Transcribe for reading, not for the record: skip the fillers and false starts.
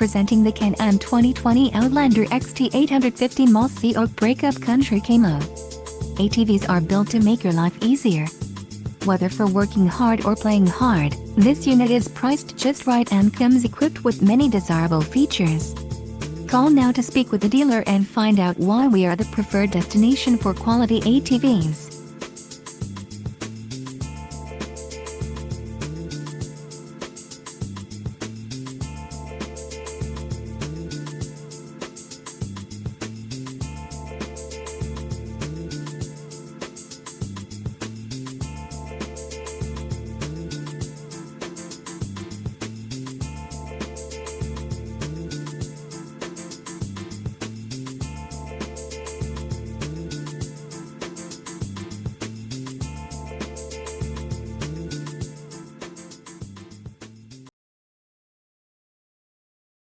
Presenting the Can-Am 2020 Outlander XT 850 Mossy Oak Breakup Country Camo. ATVs are built to make your life easier. Whether for working hard or playing hard, this unit is priced just right and comes equipped with many desirable features. Call now to speak with the dealer and find out why we are the preferred destination for quality ATVs.